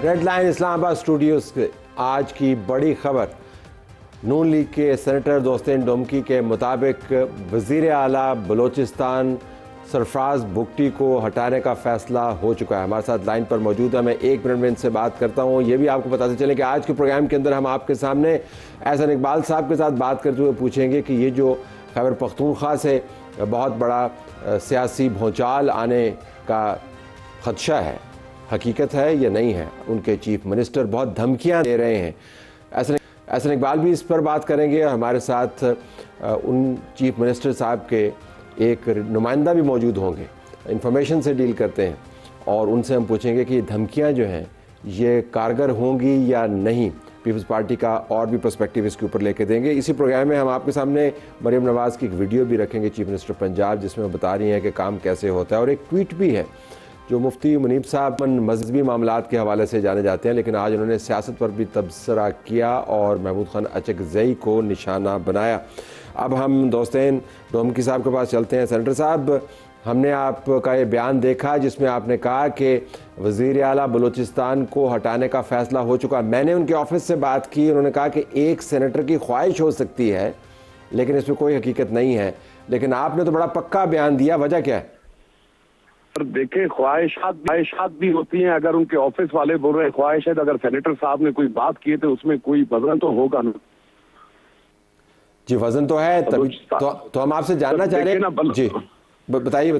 Red line اسلام آباد studios کے آج کی بڑی خبر، نون لیگ کے سینیٹر دوستین ڈومکی کے مطابق وزیر اعلیٰ بلوچستان سرفراز بگٹی کو ہٹانے کا فیصلہ ہو چکا ہے۔ ہمارے ساتھ لائن پر موجود ہے، میں 1 منٹ میں ان سے بات کرتا ہوں۔ یہ بھی آپ کو بتاتے چلیں کہ آج کے پروگرام کے اندر ہم آپ کے سامنے احسن اقبال صاحب کے ساتھ بات کرتے ہوئے پوچھیں گے کہ یہ جو خیبر پختونخوا سے بہت بڑا سیاسی بھونچال آنے کا خدشہ ہے، حقیقت ہے یا نہیں ہے؟ ان کے چیف منسٹر بہت دھمکیاں دے رہے ہیں۔ احسن اقبال بھی اس پر بات کریں گے، اور ہمارے ساتھ ان چیف منسٹر صاحب کے ایک نمائندہ بھی موجود ہوں گے، انفارمیشن سے ڈیل کرتے ہیں، اور ان سے ہم پوچھیں گے کہ یہ دھمکیاں جو ہیں یہ کارگر ہوں گی یا نہیں۔ پیپلز پارٹی کا اور بھی پرسپیکٹیو اس کے اوپر لے کے دیں گے۔ اسی پروگرام میں ہم آپ کے سامنے مریم نواز کی ایک ویڈیو بھی رکھیں گے، چیف منسٹر پنجاب، جس میں وہ بتا رہی ہیں کہ کام کیسے ہوتا ہے، اور ایک ٹویٹ بھی ہے جو مفتی منیب صاحب مذہبی معاملات کے حوالے سے جانے جاتے ہیں، لیکن آج انہوں نے سیاست پر بھی تبصرہ کیا اور محمود خان اچکزئی کو نشانہ بنایا۔ اب ہم دوستین ڈومکی صاحب کے پاس چلتے ہیں۔ سینیٹر صاحب، ہم نے آپ کا یہ بیان دیکھا جس میں آپ نے کہا کہ وزیر اعلیٰ بلوچستان کو ہٹانے کا فیصلہ ہو چکا۔ میں نے ان کے آفس سے بات کی، انہوں نے کہا کہ ایک سینیٹر کی خواہش ہو سکتی ہے لیکن اس میں کوئی حقیقت نہیں ہے، لیکن آپ نے تو بڑا پکا بیان دیا، وجہ کیا ہے؟ دیکھیں، خواہشات بھی ہوتی ہیں۔ اگر ان کے آفس والے بول رہے ہیں خواہش ہے، تو اگر سینیٹر صاحب نے کوئی بات کی ہے تو اس میں کوئی وزن تو ہوگا نا۔ جی وزن تو ہے، تو ہم آپ سے جاننا چاہ رہے ہیں۔ جی بتائیے۔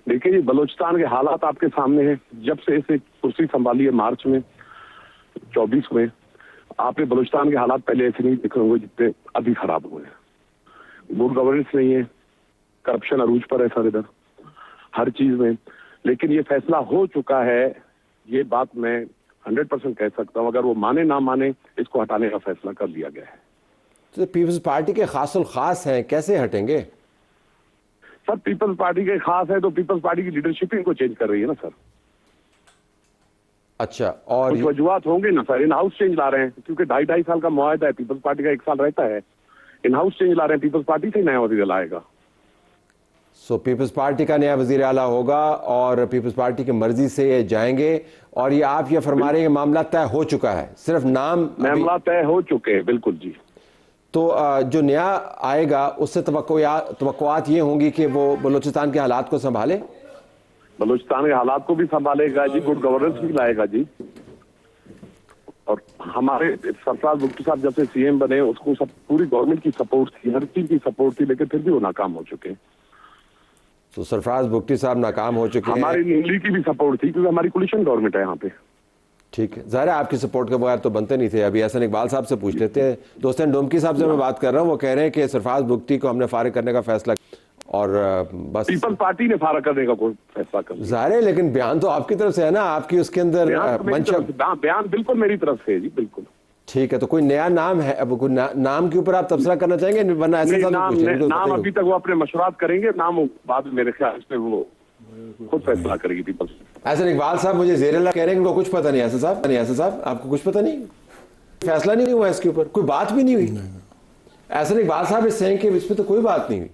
دیکھیں، یہ بلوچستان کے حالات آپ کے سامنے ہیں۔ جب سے اسے کرسی سنبھالی ہے مارچ میں 24 میں، آپ نے بلوچستان کے حالات پہلے ایسے نہیں دیکھے ہوں گے جتنے ابھی خراب ہوئے ہیں۔ گڈ گورننس نہیں ہے، کرپشن عروج پر ہے سر ادھر ہر چیز میں۔ لیکن یہ فیصلہ ہو چکا ہے، یہ بات میں 100% کہہ سکتا ہوں۔ اگر وہ مانے نہ مانے، اس کو ہٹانے کا فیصلہ کر لیا گیا ہے۔ تو پیپلز پارٹی کے خاص الخاص ہیں، کیسے ہٹیں گے؟ سر پیپلز پارٹی کے خاص ہے تو پیپلز پارٹی کی لیڈرشپ ان کو چینج کر رہی ہے نا سر۔ اچھا، اور کچھ وجوہات ہوں گے نا سر۔ ان ہاؤس چینج لا رہے ہیں کیونکہ 2.5 سال کا معاہدہ ہے، پیپلز پارٹی کا 1 سال رہتا ہے۔ ان ہاؤس چینج لا رہے ہیں، پیپلز پارٹی سے نیا وزیر آئے گا۔ سو پیپلز پارٹی کا نیا وزیر اعلیٰ ہوگا اور پیپلز پارٹی کی مرضی سے یہ جائیں گے، اور یہ آپ یہ فرما رہے ہیں کہ معاملہ طے ہو چکا ہے، صرف نام معاملہ طے ہو چکے ہیں۔ بالکل جی۔ تو جو نیا آئے گا اس سے توقعات یہ ہوں گی کہ وہ بلوچستان کے حالات کو سنبھالے، بلوچستان کے حالات کو بھی سنبھالے گا جی، گڈ گورننس بھی لائے گا جی۔ اور ہمارے سرفراز بگٹی صاحب جب سے سی ایم بنے، اس کو پوری گورنمنٹ کی سپورٹ تھی، ہر چیز کی سپورٹ تھی، لیکن پھر بھی وہ ناکام ہو چکے ہیں۔ تو سرفراز بگٹی صاحب ناکام ہو چکے ہیں۔ ہماری نون لیگ کی بھی سپورٹ تھی کیونکہ ہماری کولیشن گورنمنٹ ہے یہاں پہ۔ ٹھیک ہے، ظاہر ہے آپ کی سپورٹ کے بغیر تو بنتے نہیں تھے۔ ابھی احسن اقبال صاحب سے پوچھ لیتے ہیں۔ دوستین ڈومکی صاحب سے میں بات کر رہا ہوں، وہ کہہ رہے ہیں کہ سرفراز بگٹی کو ہم نے فارغ کرنے کا فیصلہ اور بس پیپلز پارٹی نے فارغ کرنے کا کوئی فیصلہ کر لیا۔ ظاہر ہے، لیکن بیان تو آپ کی طرف سے ہے نا، آپ کی اس کے اندر بیان بالکل میری طرف سے ہے جی، بالکل۔ ٹھیک ہے، تو کوئی نیا نام ہے؟ اب کوئی نام کے اوپر آپ تبصرہ کرنا چاہیں گے؟ ورنہ ایسے نام ابھی تک وہ اپنے مشورات کریں گے، نام بعد میں میرے خیال سے وہ خود فیصلہ کرے گی پیپلز۔ احسن اقبال صاحب مجھے زیر اللہ کہہ رہے ہیں کہ ان کو کچھ پتہ نہیں۔ احسن صاحب آپ کو کچھ پتہ نہیں؟ فیصلہ نہیں ہوا اس کے اوپر، کوئی بات بھی نہیں ہوئی؟ احسن اقبال صاحب اس سے کہ اس پہ تو کوئی بات نہیں ہوئی۔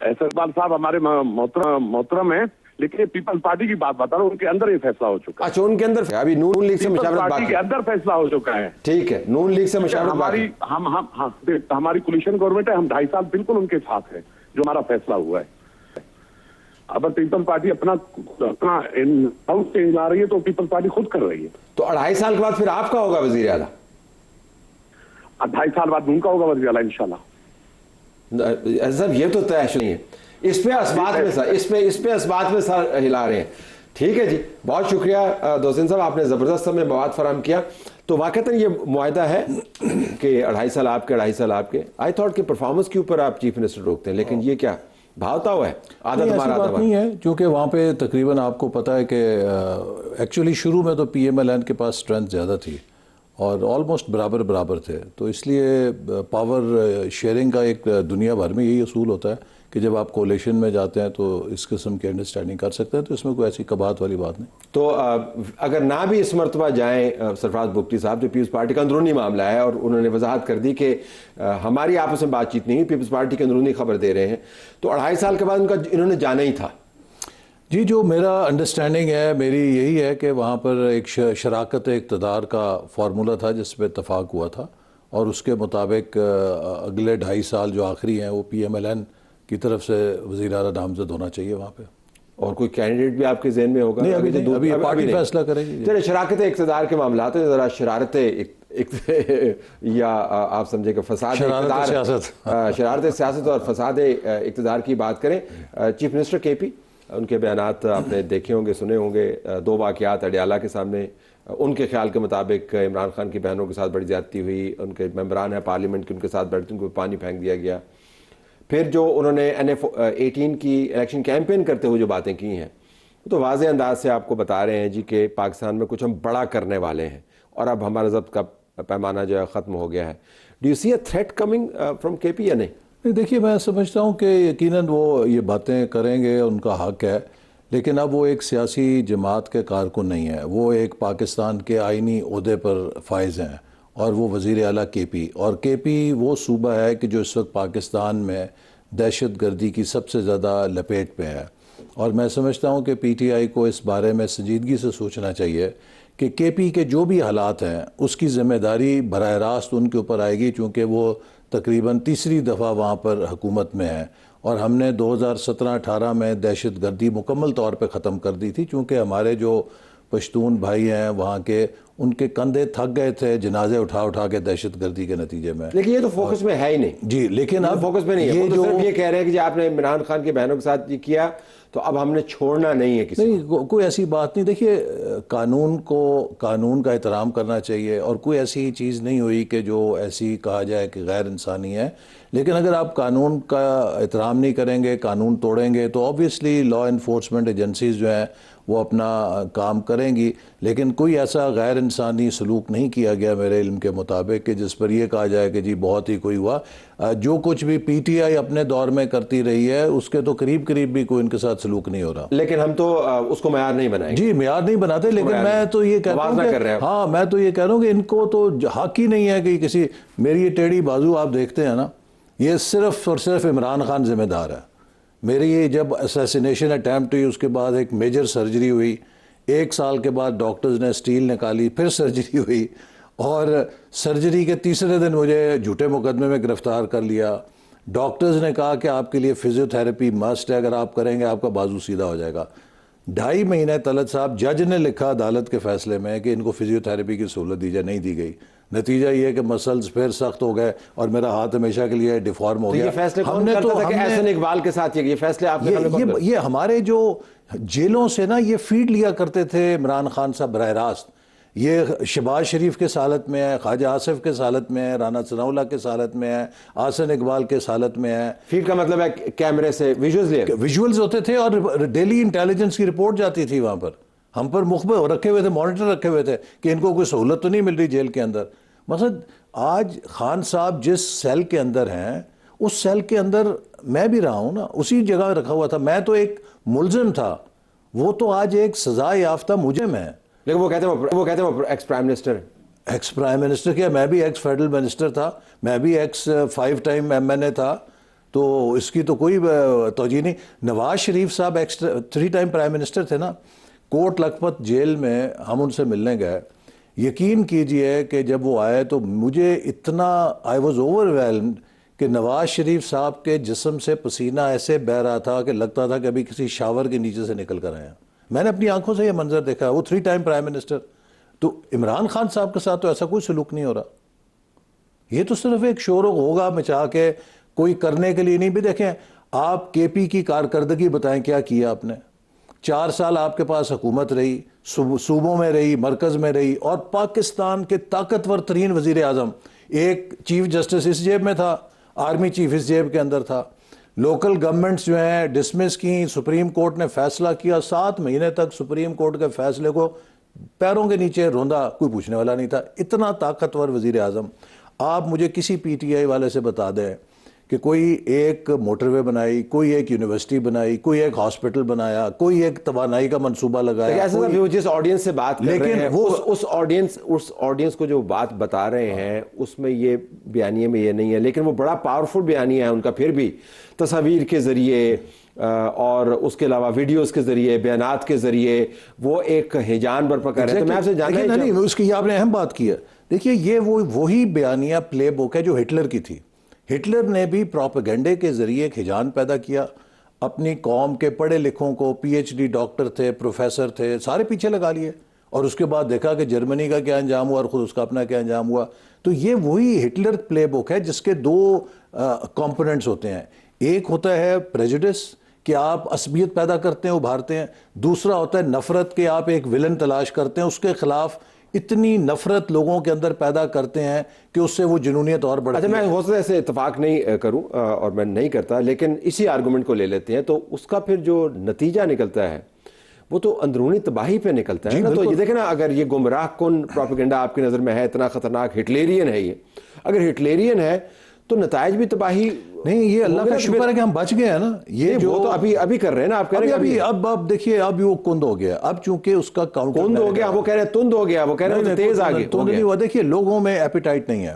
احسن اقبال صاحب ہمارے محترم ہیں، لیکن یہ پیپلز پارٹی کی بات بتا رہا ہوں، ان کے اندر یہ فیصلہ ہو چکا ہے۔ اچھا، ان کے اندر ابھی نون لیگ سے مشاورت پارٹی کے اندر فیصلہ ہو چکا ہے۔ ٹھیک ہے، نون لیگ سے مشاورت ہماری کولیشن گورنمنٹ ہے، ہم 2.5 سال بالکل ان کے ساتھ ہیں، جو ہمارا فیصلہ ہوا ہے۔ اگر پیپلز پارٹی اپنا ہاؤس چینج لا رہی ہے تو پیپلز پارٹی خود کر رہی ہے۔ تو 2.5 سال کے بعد پھر آپ کا ہوگا وزیر اعلیٰ؟ 2.5 سال بعد ان کا ہوگا وزیر اعلیٰ انشاءاللہ۔ صاحب یہ تو طے نہیں ہے، اس پہ اسبات میں سر ہلا رہے ہیں۔ ٹھیک ہے جی، بہت شکریہ دوستین صاحب، آپ نے زبردست ہمیں مواد فراہم کیا۔ تو واقعتاً یہ معاہدہ ہے کہ 2.5 سال آپ کے 2.5 سال آپ کے۔ آئی تھاٹ کہ پرفارمنس کے اوپر آپ چیف منسٹر روکتے ہیں، لیکن یہ کیا بھاوتا ہوا ہے؟ ایسی بات نہیں ہے، کیونکہ وہاں پہ تقریباً آپ کو پتا ہے کہ ایکچولی شروع میں تو پی ایم ایل این کے پاس اسٹرینتھ زیادہ تھی اور آلموسٹ برابر تھے، تو اس لیے پاور شیئرنگ کا ایک دنیا بھر میں یہی اصول ہوتا ہے کہ جب آپ کولیشن میں جاتے ہیں تو اس قسم کی انڈرسٹینڈنگ کر سکتے ہیں، تو اس میں کوئی ایسی کباہت والی بات نہیں۔ تو اگر نہ بھی اس مرتبہ جائیں سرفراز بگٹی صاحب، جو پیپلز پارٹی کا اندرونی معاملہ ہے، اور انہوں نے وضاحت کر دی کہ ہماری آپس میں بات چیت نہیں ہوئی، پیپلز پارٹی کے اندرونی خبر دے رہے ہیں، تو 2.5 سال کے بعد انہوں نے جانا ہی تھا۔ جی جو میرا انڈرسٹینڈنگ ہے میری یہی ہے کہ وہاں پر ایک شراکت اقتدار کا فارمولہ تھا جس پہ اتفاق ہوا تھا، اور اس کے مطابق اگلے 2.5 سال جو آخری ہیں وہ PMLN کی طرف سے وزیر اعلیٰ نامزد ہونا چاہیے وہاں پہ۔ اور کوئی کینڈیڈیٹ بھی آپ کے ذہن میں ہوگا؟ نہیں ابھی پارٹی فیصلہ کرے گی۔ چلے شراکت اقتدار کے معاملات ہیں، ذرا یا آپ سمجھے کہ فساد شرارت سیاست اور فساد اقتدار کی بات کریں۔ چیف منسٹر KP، ان کے بیانات آپ نے دیکھے ہوں گے، سنے ہوں گے۔ 2 واقعات اڈیالہ کے سامنے، ان کے خیال کے مطابق عمران خان کی بہنوں کے ساتھ بڑی زیادتی ہوئی، ان کے ممبران ہیں پارلیمنٹ کے ان کے ساتھ بیٹھتے ان کو پانی پھینک دیا گیا۔ پھر جو انہوں نے NF-18 کی الیکشن کیمپین کرتے ہوئے جو باتیں کی ہیں، تو واضح انداز سے آپ کو بتا رہے ہیں جی کہ پاکستان میں کچھ ہم بڑا کرنے والے ہیں اور اب ہمارا ضبط کا پیمانہ جو ہے ختم ہو گیا ہے۔ Do you see a threat coming from KP یا نہیں؟ دیکھیے میں سمجھتا ہوں کہ یقیناً وہ یہ باتیں کریں گے، ان کا حق ہے، لیکن اب وہ ایک سیاسی جماعت کے کارکن نہیں ہے، وہ ایک پاکستان کے آئینی عہدے پر فائز ہیں، اور وہ وزیر اعلیٰ KP، اور KP وہ صوبہ ہے کہ جو اس وقت پاکستان میں دہشت گردی کی سب سے زیادہ لپیٹ پہ ہے، اور میں سمجھتا ہوں کہ PTI کو اس بارے میں سنجیدگی سے سوچنا چاہیے کہ KP کے جو بھی حالات ہیں اس کی ذمہ داری براہ راست ان کے اوپر آئے گی، چونکہ وہ تقریباً 3ری دفعہ وہاں پر حکومت میں ہے، اور ہم نے 2017-18 میں دہشت گردی مکمل طور پہ ختم کر دی تھی، چونکہ ہمارے جو پشتون بھائی ہیں وہاں کے، ان کے کندھے تھک گئے تھے جنازے اٹھا کے دہشت گردی کے نتیجے میں۔ لیکن یہ تو فوکس میں ہے ہی نہیں جی، لیکن اب فوکس میں نہیں ہے، وہ تو صرف یہ کہہ رہے ہیں کہ جی آپ نے عمران خان کی بہنوں کے ساتھ یہ کیا تو اب ہم نے چھوڑنا نہیں ہے کسی نہیں، کوئی ایسی بات نہیں۔ دیکھیے قانون کا احترام کرنا چاہیے، اور کوئی ایسی چیز نہیں ہوئی کہ جو ایسی کہا جائے کہ غیر انسانی ہے، لیکن اگر آپ قانون کا احترام نہیں کریں گے، قانون توڑیں گے، تو آبویسلی لا انفورسمنٹ ایجنسیز جو ہیں وہ اپنا کام کریں گی، لیکن کوئی ایسا غیر انسانی سلوک نہیں کیا گیا میرے علم کے مطابق کہ جس پر یہ کہا جائے کہ جی بہت ہی کوئی ہوا۔ جو کچھ بھی PTI اپنے دور میں کرتی رہی ہے اس کے تو قریب بھی کوئی ان کے ساتھ سلوک نہیں ہو رہا، لیکن ہم تو اس کو معیار نہیں بنائیں گے۔ جی معیار نہیں بناتے، لیکن میں تو یہ کہتا ہوں کہ ہاں میں تو یہ کہہ رہا ہوں کہ ان کو تو حق ہی نہیں ہے کہ کسی، میری یہ ٹیڑھی بازو آپ دیکھتے ہیں نا، یہ صرف اور صرف عمران خان ذمہ دار ہے۔ میری یہ جب اسیسینیشن اٹیمپٹ ہوئی، اس کے بعد ایک میجر سرجری ہوئی، 1 سال کے بعد ڈاکٹرز نے سٹیل نکالی، پھر سرجری ہوئی، اور سرجری کے 3رے دن مجھے جھوٹے مقدمے میں گرفتار کر لیا۔ ڈاکٹرز نے کہا کہ آپ کے لیے فزیو تھراپی مسٹ ہے، اگر آپ کریں گے آپ کا بازو سیدھا ہو جائے گا۔ 2.5 مہینے طلعت صاحب، جج نے لکھا عدالت کے فیصلے میں کہ ان کو فزیو تھراپی کی سہولت دی جائے، نہیں دی گئی۔ نتیجہ یہ ہے کہ مسلز پھر سخت ہو گئے اور میرا ہاتھ ہمیشہ کے لیے ڈیفارم ہو گیا۔ یہ فیصلے کون کرتا تھا کہ احسن اقبال کے ساتھ یہ فیصلے آپ نے یہ ہمارے جو جیلوں سے نا یہ فیڈ لیا کرتے تھے عمران خان صاحب براہ راست، یہ شہباز شریف کے سالت میں ہے، خواجہ آصف کے سالت میں ہے، رانا ثناء اللہ کے سالت میں ہے، احسن اقبال کے سالت میں ہے۔ فیڈ کا مطلب ہے کیمرے سے ویژولز ہوتے تھے، اور ڈیلی انٹیلیجنس کی رپورٹ جاتی تھی وہاں پر، ہم پر مخبر رکھے ہوئے تھے، مانیٹر رکھے ہوئے تھے کہ ان کو کوئی سہولت تو نہیں مل رہی جیل کے اندر۔ مقصد آج خان صاحب جس سیل کے اندر ہیں اس سیل کے اندر میں بھی رہا ہوں نا، اسی جگہ رکھا ہوا تھا، میں تو ایک ملزم تھا، وہ تو آج ایک سزا یافتہ مجرم ہے۔ لیکن وہ کہتے ہیں وہ ایکس پرائم منسٹر ہے۔ ایکس پرائم منسٹر کیا، میں بھی ایکس فیڈرل منسٹر تھا، میں بھی ایکس 5 ٹائم MNA تھا، تو اس کی تو کوئی توجہ نہیں۔ نواز شریف صاحب ایکس 3 ٹائم پرائم منسٹر تھے نا۔ کوٹ لکھپت جیل میں ہم ان سے ملنے گئے، یقین کیجئے کہ جب وہ آئے تو مجھے اتنا آئی واز اوور ویلمڈ کہ نواز شریف صاحب کے جسم سے پسینہ ایسے بہہ رہا تھا کہ لگتا تھا کہ ابھی کسی شاور کے نیچے سے نکل کر آئے ہیں۔ میں نے اپنی آنکھوں سے یہ منظر دیکھا، وہ 3 ٹائم پرائم منسٹر۔ تو عمران خان صاحب کے ساتھ تو ایسا کوئی سلوک نہیں ہو رہا، یہ تو صرف ایک شور و غوغا مچا کے کوئی کرنے کے لیے نہیں۔ بھی دیکھیں آپ KP کی کارکردگی بتائیں، کیا کیا آپ نے؟ 4 سال آپ کے پاس حکومت رہی، صوبوں میں رہی، مرکز میں رہی، اور پاکستان کے طاقتور ترین وزیر اعظم، ایک چیف جسٹس اس جیب میں تھا، آرمی چیف اس جیب کے اندر تھا، لوکل گورنمنٹس جو ہیں ڈسمس کی، سپریم کورٹ نے فیصلہ کیا، 7 مہینے تک سپریم کورٹ کے فیصلے کو پیروں کے نیچے روندا، کوئی پوچھنے والا نہیں تھا۔ اتنا طاقتور وزیر اعظم۔ آپ مجھے کسی PTI والے سے بتا دیں کہ کوئی ایک موٹر وے بنائی، کوئی ایک یونیورسٹی بنائی، کوئی ایک ہاسپٹل بنایا، کوئی ایک توانائی کا منصوبہ لگایا۔ جس آڈینس سے بات کر رہے ہیں اس آڈینس کو جو بات بتا رہے ہیں اس میں یہ بیانیے میں یہ نہیں ہے، لیکن وہ بڑا پاورفل بیانیہ ہے ان کا، پھر بھی تصاویر کے ذریعے اور اس کے علاوہ ویڈیوز کے ذریعے، بیانات کے ذریعے وہ ایک ہیجان برپا کر رہے ہیں. تو میں آپ سے جاننا نہیں، اس کی آپ نے اہم بات کی ہے. دیکھیے یہ وہی بیانیہ پلے بک ہے جو ہٹلر کی تھی. ہٹلر نے بھی پروپیگنڈے کے ذریعے ایک ہیجان پیدا کیا، اپنی قوم کے پڑھے لکھوں کو، پی ایچ ڈی ڈاکٹر تھے، پروفیسر تھے، سارے پیچھے لگا لیے، اور اس کے بعد دیکھا کہ جرمنی کا کیا انجام ہوا اور خود اس کا اپنا کیا انجام ہوا. تو یہ وہی ہٹلر پلے بک ہے جس کے دو کمپوننٹس ہوتے ہیں. ایک ہوتا ہے پریجوڈس کہ آپ عصبیت پیدا کرتے ہیں، ابھارتے ہیں. دوسرا ہوتا ہے نفرت کہ آپ ایک ولن تلاش کرتے ہیں، اس کے خلاف اتنی نفرت لوگوں کے اندر پیدا کرتے ہیں کہ اس سے وہ جنونیت اور بڑھتی ہے. اچھا، میں ہو سکتا ہے اسے اتفاق نہیں کروں اور میں نہیں کرتا، لیکن اسی آرگومنٹ کو لے لیتے ہیں تو اس کا پھر جو نتیجہ نکلتا ہے وہ تو اندرونی تباہی پہ نکلتا ہے نا. تو یہ دیکھیں نا، اگر یہ گمراہ کن پروپیگنڈا آپ کی نظر میں ہے، اتنا خطرناک ہٹلیرین ہے، یہ اگر ہٹلیرین ہے تو نتائج بھی تباہی نہیں. یہ اللہ کا شکر ہے کہ ہم بچ گئے ہیں نا. یہ جو وہ تو ابھی کر رہے ہیں نا، آپ کہہ رہے ہیں اب دیکھیے اب وہ کند ہو گیا. اب چونکہ اس کا کاؤنٹر کند ہو گیا، وہ کہہ رہے ہیں تند ہو گیا، وہ کہہ رہے ہیں تیز آگے تند نہیں ہوا. دیکھیے لوگوں میں ایپیٹائٹ نہیں ہے.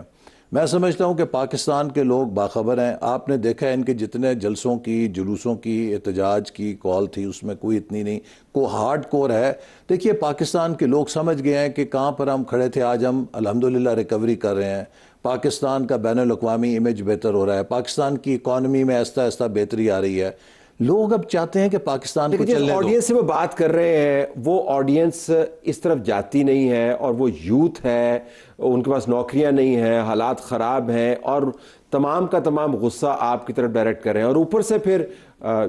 میں سمجھتا ہوں کہ پاکستان کے لوگ باخبر ہیں. آپ نے دیکھا ہے ان کے جتنے جلسوں کی، جلوسوں کی، احتجاج کی کال تھی، اس میں کوئی اتنی نہیں، کوئی ہارڈ کور ہے. دیکھیے پاکستان کے لوگ سمجھ گئے ہیں کہ کہاں پر ہم کھڑے تھے، آج ہم الحمدللہ ریکوری کر رہے ہیں. پاکستان کا بین الاقوامی امیج بہتر ہو رہا ہے، پاکستان کی اکانومی میں آہستہ آہستہ بہتری آ رہی ہے. لوگ اب چاہتے ہیں کہ پاکستان کو چلنے دو. آڈینس سے وہ بات کر رہے ہیں، وہ آڈینس اس طرف جاتی نہیں ہے، اور وہ یوتھ ہے، ان کے پاس نوکریاں نہیں ہیں، حالات خراب ہیں، اور تمام کا تمام غصہ آپ کی طرف ڈائریکٹ کر رہے ہیں. اور اوپر سے پھر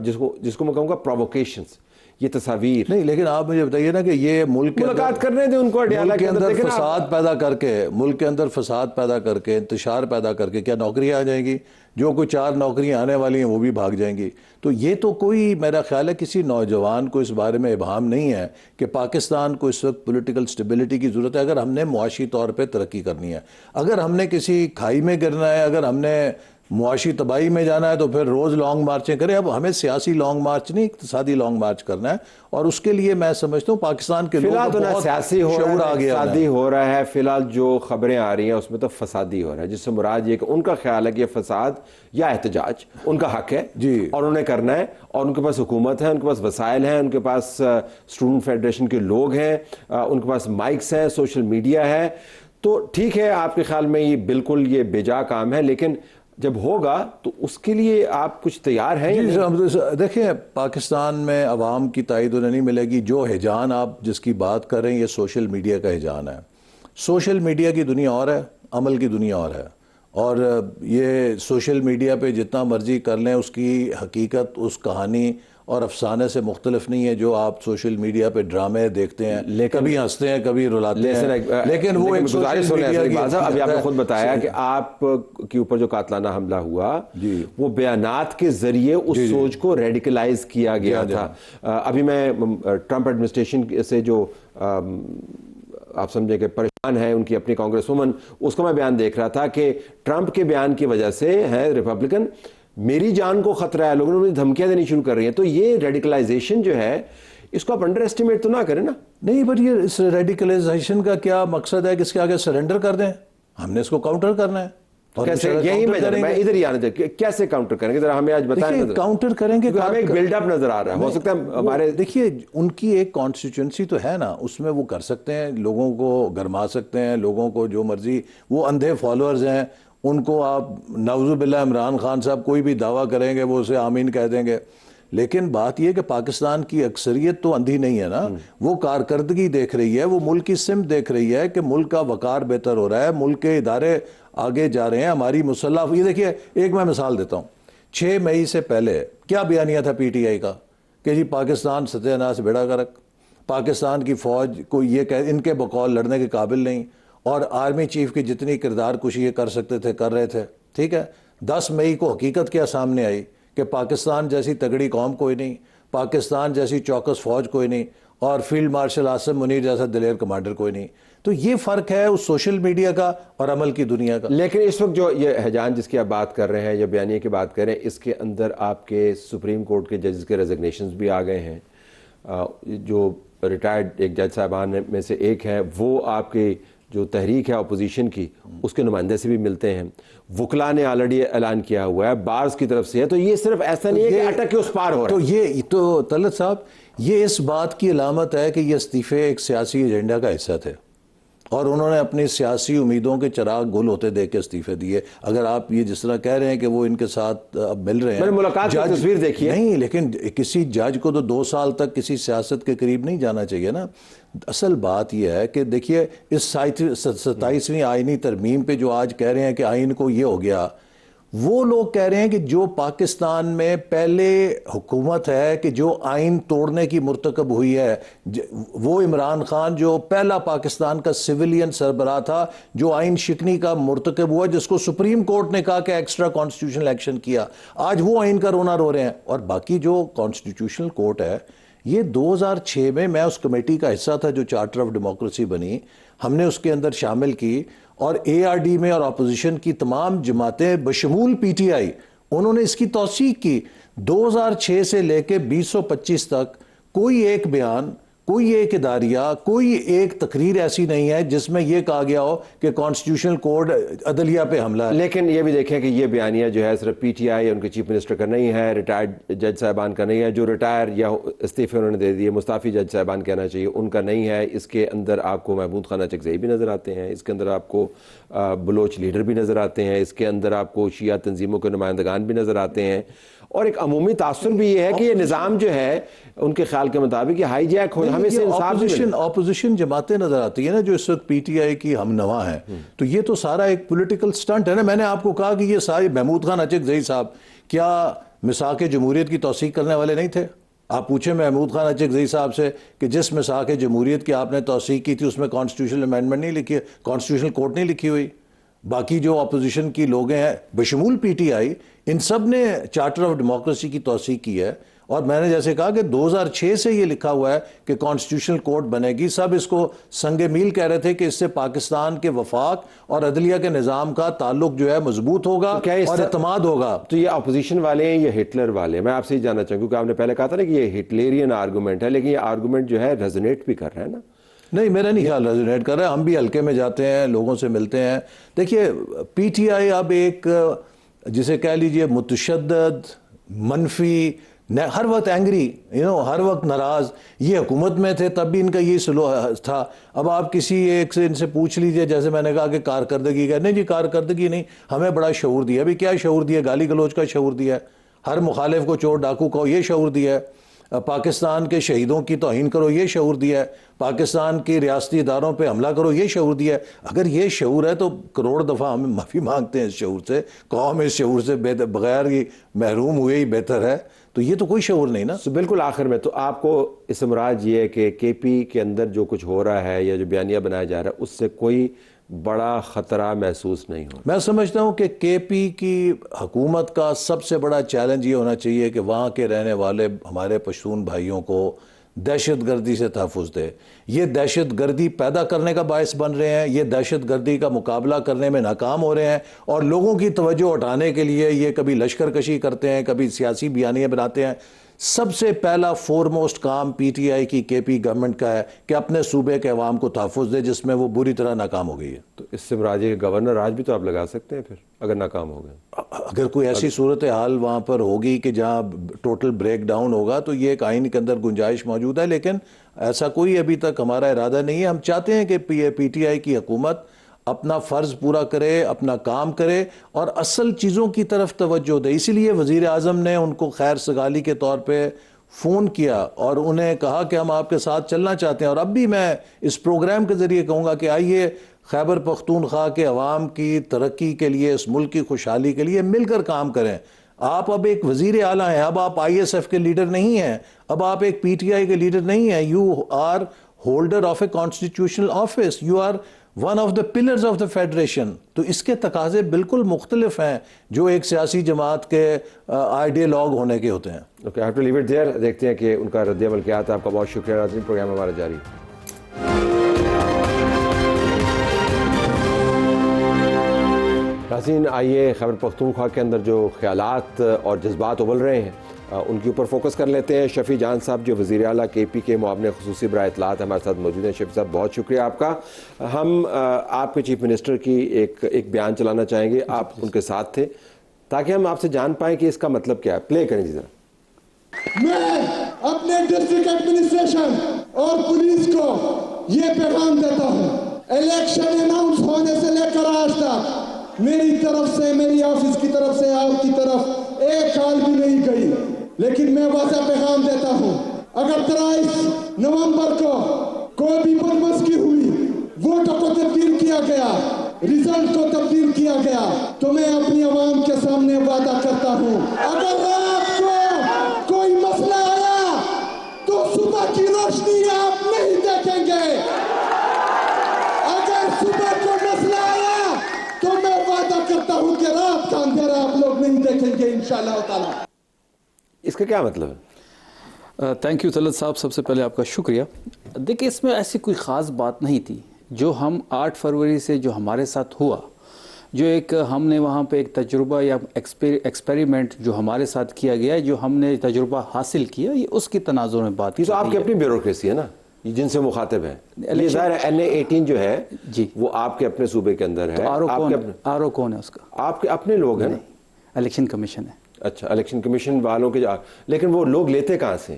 جس کو میں کہوں گا پرووکیشنز، یہ تصاویر. نہیں لیکن آپ مجھے بتائیے نا کہ یہ ملک کے ملاقات کرنے دیں ان کو ملک کے اندر فساد پیدا کر کے، ملک کے اندر فساد پیدا کر کے، انتشار پیدا کر کے کیا نوکریاں آ جائیں گی؟ جو کوئی 4 نوکریاں آنے والی ہیں وہ بھی بھاگ جائیں گی. تو یہ تو کوئی میرا خیال ہے کسی نوجوان کو اس بارے میں ابہام نہیں ہے کہ پاکستان کو اس وقت پولیٹیکل سٹیبلٹی کی ضرورت ہے اگر ہم نے معاشی طور پہ ترقی کرنی ہے. اگر ہم نے کسی کھائی میں گرنا ہے، اگر ہم نے معاشی تباہی میں جانا ہے تو پھر روز لانگ مارچیں کریں. اب ہمیں سیاسی لانگ مارچ نہیں، اقتصادی لانگ مارچ کرنا ہے. اور اس کے لیے میں سمجھتا ہوں پاکستان کے لوگوں کو بہت سیاسی ہو شعور آ گیا ہے، فسادی ہو رہا ہے. فی الحال جو خبریں آ رہی ہیں اس میں تو فسادی ہو رہا ہے، جس سے مراد یہ کہ ان کا خیال ہے کہ یہ فساد یا احتجاج ان کا حق ہے جی، اور انہیں کرنا ہے، اور ان کے پاس حکومت ہے، ان کے پاس وسائل ہیں، ان کے پاس اسٹوڈنٹ فیڈریشن کے لوگ ہیں، ان کے پاس مائکس ہیں، سوشل میڈیا ہے. تو ٹھیک ہے، آپ کے خیال میں یہ بالکل یہ بیجا کام ہے، لیکن جب ہوگا تو اس کے لیے آپ کچھ تیار ہیں؟ دیکھیں پاکستان میں عوام کی تائید انہیں نہیں ملے گی. جو ہیجان آپ جس کی بات کر رہے ہیں یہ سوشل میڈیا کا ہیجان ہے. سوشل میڈیا کی دنیا اور ہے، عمل کی دنیا اور ہے. اور یہ سوشل میڈیا پہ جتنا مرضی کر لیں، اس کی حقیقت، اس کہانی اور افسانے سے مختلف نہیں ہے جو آپ سوشل میڈیا پہ ڈرامے دیکھتے ہیں، کبھی ہنستے ہیں کبھی رلاتے ہیں. لیکن وہ ایک گزارش ابھی آپ نے خود بتایا کہ آپ کے اوپر جو قاتلانہ حملہ ہوا وہ بیانات کے ذریعے اس سوچ کو ریڈیکلائز کیا گیا تھا. ابھی میں ٹرمپ ایڈمنسٹریشن سے جو آپ سمجھیں کہ پریشان ہے ان کی اپنی کانگریس وومن، اس کا میں بیان دیکھ رہا تھا کہ ٹرمپ کے بیان کی وجہ سے ہے ریپبلکن میری جان کو خطرہ ہے، لوگوں نے مجھے دھمکیاں دینی شروع کر رہی ہیں. تو یہ ریڈیکلائزیشن جو ہے اس کو آپ انڈر ایسٹیمیٹ تو نہ کریں نا. نہیں، بٹ یہ اس ریڈیکلائزیشن کا کیا مقصد ہے کہ اس کے آگے سرنڈر کر دیں؟ ہم نے اس کو کاؤنٹر کرنا ہے. کیسے؟ یہی میں ادھر ہی آنے دیں، کیسے کاؤنٹر کریں گے ذرا ہمیں آج بتائیں. کاؤنٹر کریں گے، ہمیں ایک بلڈ اپ نظر آ رہا ہے. ہو سکتا ہے ہمارے دیکھیے ان کی ایک کانسٹیچوئنسی تو ہے نا، اس میں وہ کر سکتے ہیں، لوگوں کو گرما سکتے ہیں، لوگوں کو جو مرضی. وہ اندھے فالوورز ہیں، ان کو آپ نعوذ باللہ عمران خان صاحب کوئی بھی دعویٰ کریں گے وہ اسے آمین کہہ دیں گے. لیکن بات یہ کہ پاکستان کی اکثریت تو اندھی نہیں ہے نا. وہ کارکردگی دیکھ رہی ہے، وہ ملک کی سمت دیکھ رہی ہے کہ ملک کا وقار بہتر ہو رہا ہے، ملک کے ادارے آگے جا رہے ہیں. ہماری مسلح یہ دیکھیے، ایک میں مثال دیتا ہوں. 6 مئی سے پہلے کیا بیانیہ تھا پی ٹی آئی کا کہ جی پاکستان ستیہ ناش بیڑا غرق، پاکستان کی فوج کو یہ کہ ان کے بقول لڑنے کے قابل نہیں، اور آرمی چیف کی جتنی کردار کشی یہ کر سکتے تھے کر رہے تھے. ٹھیک ہے، 10 مئی کو حقیقت کیا سامنے آئی کہ پاکستان جیسی تگڑی قوم کوئی نہیں، پاکستان جیسی چوکس فوج کوئی نہیں، اور فیلڈ مارشل عاصم منیر جیسا دلیر کمانڈر کوئی نہیں. تو یہ فرق ہے اس سوشل میڈیا کا اور عمل کی دنیا کا. لیکن اس وقت جو یہ ہیجان جس کی آپ بات کر رہے ہیں یا بیانیے کی بات کر رہے ہیں، اس کے اندر آپ کے سپریم کورٹ کے ججز کے ریزگنیشنز بھی آ گئے ہیں. جو ریٹائرڈ ایک جج صاحبان میں سے ایک ہیں، وہ آپ کی جو تحریک ہے اپوزیشن کی اس کے نمائندے سے بھی ملتے ہیں, وکلا نے آلریڈی اعلان کیا ہوا ہے, بارز کی طرف سے ہے. تو یہ صرف ایسا نہیں ہے کہ اٹک کے اس پار ہو رہا ہے. تو یہ تو طلعت صاحب یہ اس بات کی علامت ہے کہ یہ استعفے ایک سیاسی ایجنڈا کا حصہ تھے اور انہوں نے اپنی سیاسی امیدوں کے چراغ گل ہوتے دیکھ کے استعفے دیے. اگر آپ یہ جس طرح کہہ رہے ہیں کہ وہ ان کے ساتھ اب مل رہے ہیں, میں نے ملاقات کی تصویر دیکھی ہے. نہیں, لیکن کسی جج کو تو 2 سال تک کسی سیاست کے قریب نہیں جانا چاہیے نا. اصل بات یہ ہے کہ دیکھیے اس 27ویں آئینی ترمیم پہ جو آج کہہ رہے ہیں کہ آئین کو یہ ہو گیا, وہ لوگ کہہ رہے ہیں کہ جو پاکستان میں پہلے حکومت ہے کہ جو آئین توڑنے کی مرتکب ہوئی ہے, وہ عمران خان جو پہلا پاکستان کا سویلین سربراہ تھا جو آئین شکنی کا مرتکب ہوا, جس کو سپریم کورٹ نے کہا کہ ایکسٹرا کانسٹیٹیوشنل ایکشن کیا, آج وہ آئین کا رونا رو رہے ہیں. اور باقی جو کانسٹیٹیوشنل کورٹ ہے یہ 2006 میں اس کمیٹی کا حصہ تھا جو چارٹر آف ڈیموکریسی بنی, ہم نے اس کے اندر شامل کی, اور اے آر ڈی میں اور اپوزیشن کی تمام جماعتیں بشمول پی ٹی آئی انہوں نے اس کی توثیق کی. 2006 سے لے کے 2025 تک کوئی ایک بیان, کوئی ایک اداریہ, کوئی ایک تقریر ایسی نہیں ہے جس میں یہ کہا گیا ہو کہ کانسٹیٹیوشنل کوڈ عدلیہ پہ حملہ ہے. لیکن یہ بھی دیکھیں کہ یہ بیانیہ جو ہے صرف پی ٹی آئی ان کے چیف منسٹر کا نہیں ہے, ریٹائرڈ جج صاحبان کا نہیں ہے, جو ریٹائر یا استعفے انہوں نے دے دیے مستعفی جج صاحبان کہنا چاہیے ان کا نہیں ہے. اس کے اندر آپ کو محمود خان اچکزئی بھی نظر آتے ہیں, اس کے اندر آپ کو بلوچ لیڈر بھی نظر آتے ہیں, اس کے اندر آپ کو شیعہ تنظیموں کے نمائندگان بھی نظر آتے ہیں. اور ایک عمومی تاثر بھی یہ ہے کہ یہ نظام جو ہے ان کے خیال کے مطابق یہ ہائی جیک ہو, ہمیں سے انصاف بھی ملے. اپوزیشن جماعتیں نظر آتی ہیں نا جو اس وقت پی ٹی آئی کی ہم نوا ہیں, تو یہ تو سارا ایک پولیٹیکل سٹنٹ ہے نا. میں نے آپ کو کہا کہ یہ سارے محمود خان اچکزئی صاحب کیا مساق جمہوریت کی توثیق کرنے والے نہیں تھے؟ آپ پوچھیں محمود خان اچکزئی صاحب سے کہ جس مساق جمہوریت کی آپ نے توثیق کی تھی اس میں کانسٹیٹیوشنل امینڈمنٹ نہیں لکھی ہے, کانسٹیٹیوشنل کورٹ نہیں لکھی ہوئی. باقی جو اپوزیشن کی لوگ ہیں بشمول پی ٹی آئی, ان سب نے چارٹر آف ڈیموکریسی کی توثیق کی ہے. اور میں نے جیسے کہا کہ 2006 سے یہ لکھا ہوا ہے کہ کانسٹیٹیوشنل کورٹ بنے گی. سب اس کو سنگ میل کہہ رہے تھے کہ اس سے پاکستان کے وفاق اور عدلیہ کے نظام کا تعلق جو ہے مضبوط ہوگا اور اعتماد ہوگا. تو یہ اپوزیشن والے ہیں یہ ہٹلر والے ہیں؟ میں آپ سے ہی جاننا چاہوں کیونکہ آپ نے پہلے کہا تھا نا کہ یہ ہٹلیرین آرگومنٹ ہے, لیکن یہ آرگومنٹ جو ہے ریزونیٹ بھی کر رہا ہے نا. نہیں, میرا نہیں خیال ریزونیٹ کر رہا ہے. ہم بھی حلقے میں جاتے ہیں, لوگوں سے ملتے ہیں. دیکھیے پی ٹی آئی اب ایک جسے کہہ لیجئے متشدد, منفی, ہر وقت اینگری, ہر وقت ناراض. یہ حکومت میں تھے تب بھی ان کا یہ سلوک تھا. اب آپ کسی ایک سے ان سے پوچھ لیجئے, جیسے میں نے کہا کہ کارکردگی کا, نہیں جی کارکردگی نہیں, ہمیں بڑا شعور دیا. ابھی کیا شعور دیا؟ گالی گلوچ کا شعور دیا ہے, ہر مخالف کو چور ڈاکو کہو یہ شعور دیا ہے, پاکستان کے شہیدوں کی توہین کرو یہ شعور دیا ہے, پاکستان کی ریاستی اداروں پہ حملہ کرو یہ شعور دیا ہے. اگر یہ شعور ہے تو کروڑ دفعہ ہم معافی مانگتے ہیں اس شعور سے. قوم اس شعور سے بغیر ہی محروم ہوئے ہی بہتر ہے. تو یہ تو کوئی شعور نہیں نا. بالکل آخر میں تو آپ کو اس سے مراد یہ ہے کہ کے پی کے اندر جو کچھ ہو رہا ہے یا جو بیانیہ بنایا جا رہا ہے اس سے کوئی بڑا خطرہ محسوس نہیں ہو؟ میں سمجھتا ہوں کہ کے پی کی حکومت کا سب سے بڑا چیلنج یہ ہونا چاہیے کہ وہاں کے رہنے والے ہمارے پشتون بھائیوں کو دہشت گردی سے تحفظ دے. یہ دہشت گردی پیدا کرنے کا باعث بن رہے ہیں, یہ دہشت گردی کا مقابلہ کرنے میں ناکام ہو رہے ہیں, اور لوگوں کی توجہ ہٹانے کے لیے یہ کبھی لشکر کشی کرتے ہیں, کبھی سیاسی بیانیے بناتے ہیں. سب سے پہلا فورموسٹ کام پی ٹی آئی کی کے پی گورنمنٹ کا ہے کہ اپنے صوبے کے عوام کو تحفظ دے, جس میں وہ بری طرح ناکام ہو گئی ہے. تو اس سے مراد یہ کہ گورنر راج بھی تو آپ لگا سکتے ہیں پھر اگر ناکام ہو گئے. اگر کوئی ایسی صورتحال وہاں پر ہوگی کہ جہاں ٹوٹل بریک ڈاؤن ہوگا تو یہ ایک آئین کے اندر گنجائش موجود ہے, لیکن ایسا کوئی ابھی تک ہمارا ارادہ نہیں ہے. ہم چاہتے ہیں کہ پی ٹی آئی کی حکومت اپنا فرض پورا کرے, اپنا کام کرے اور اصل چیزوں کی طرف توجہ دے. اسی لیے وزیر اعظم نے ان کو خیر سگالی کے طور پہ فون کیا اور انہیں کہا کہ ہم آپ کے ساتھ چلنا چاہتے ہیں. اور اب بھی میں اس پروگرام کے ذریعے کہوں گا کہ آئیے خیبر پختونخوا کے عوام کی ترقی کے لیے, اس ملک کی خوشحالی کے لیے مل کر کام کریں. آپ اب ایک وزیر اعلیٰ ہیں, اب آپ آئی ایس ایف کے لیڈر نہیں ہیں, اب آپ ایک پی ٹی آئی کے لیڈر نہیں ہیں. You are holder of a constitutional office, you are one of the pillars of the federation. تو اس کے تقاضے بالکل مختلف ہیں جو ایک سیاسی جماعت کے آئیڈیالوگ ہونے کے ہوتے ہیں. Okay, I have to leave it there. دیکھتے ہیں کہ ان کا رد عمل کیا تھا. آپ کا بہت شکریہ ناظرین, پروگرام ہمارا جاری. ناظرین آئیے خیبر پختونخوا کے اندر جو خیالات اور جذبات ابل رہے ہیں ان کے اوپر فوکس کر لیتے ہیں. شفیع جان صاحب جو وزیر اعلیٰ KP کے معاون خصوصی برائے اطلاعات ہمارے ساتھ موجود ہیں. شفیع صاحب بہت شکریہ آپ کا. ہم آپ کے چیف منسٹر کی ایک بیان چلانا چاہیں گے, آپ ان کے ساتھ تھے, تاکہ ہم آپ سے جان پائیں کہ اس کا مطلب کیا ہے. پلے کریں جی ذرا. میں اپنے ڈسٹرکٹ ایڈمنسٹریشن اور پولیس کو یہ پیغام دیتا ہوں, الیکشن اناؤنس ہونے سے لے کر آج تک میری طرف سے, میری آفس کی طرف سے آپ کی طرف ایک کال بھی نہیں گئی. لیکن میں واضح پیغام دیتا ہوں, اگر 23 نومبر کو کوئی بھی بدمزگی ہوئی, ووٹوں کو تبدیل کیا گیا, ریزلٹ کو تبدیل کیا گیا, تو میں اپنی عوام کے سامنے وعدہ کرتا ہوں, اگر رات کو کوئی مسئلہ آیا تو صبح کی روشنی آپ نہیں دیکھیں گے. اگر صبح کو مسئلہ آیا تو میں وعدہ کرتا ہوں کہ رات کا اندھیرا آپ لوگ نہیں دیکھیں گے انشاءاللہ تعالی. اس کا کیا مطلب ہے؟ تھینک یو طلعت صاحب, سب سے پہلے آپ کا شکریہ. دیکھیں اس میں ایسی کوئی خاص بات نہیں تھی. جو ہم 8 فروری سے جو ہمارے ساتھ ہوا, جو ایک ہم نے وہاں پہ ایک تجربہ یا ایکسپیریمنٹ جو ہمارے ساتھ کیا گیا ہے, جو ہم نے تجربہ حاصل کیا, یہ اس کی تناظر میں بات. یہ تو آپ کی اپنی بیوروکریسی ہے نا جن سے مخاطب ہے. یہ ظاہر ہے NA-18 جو ہے جی وہ آپ کے اپنے صوبے کے اندر ہے. آر او کون ہے اس کا؟ آپ کے اپنے لوگ ہیں نا. الیکشن کمیشن ہے. اچھا, الیکشن کمیشن والوں کے لیکن وہ لوگ لیتے کہاں سے؟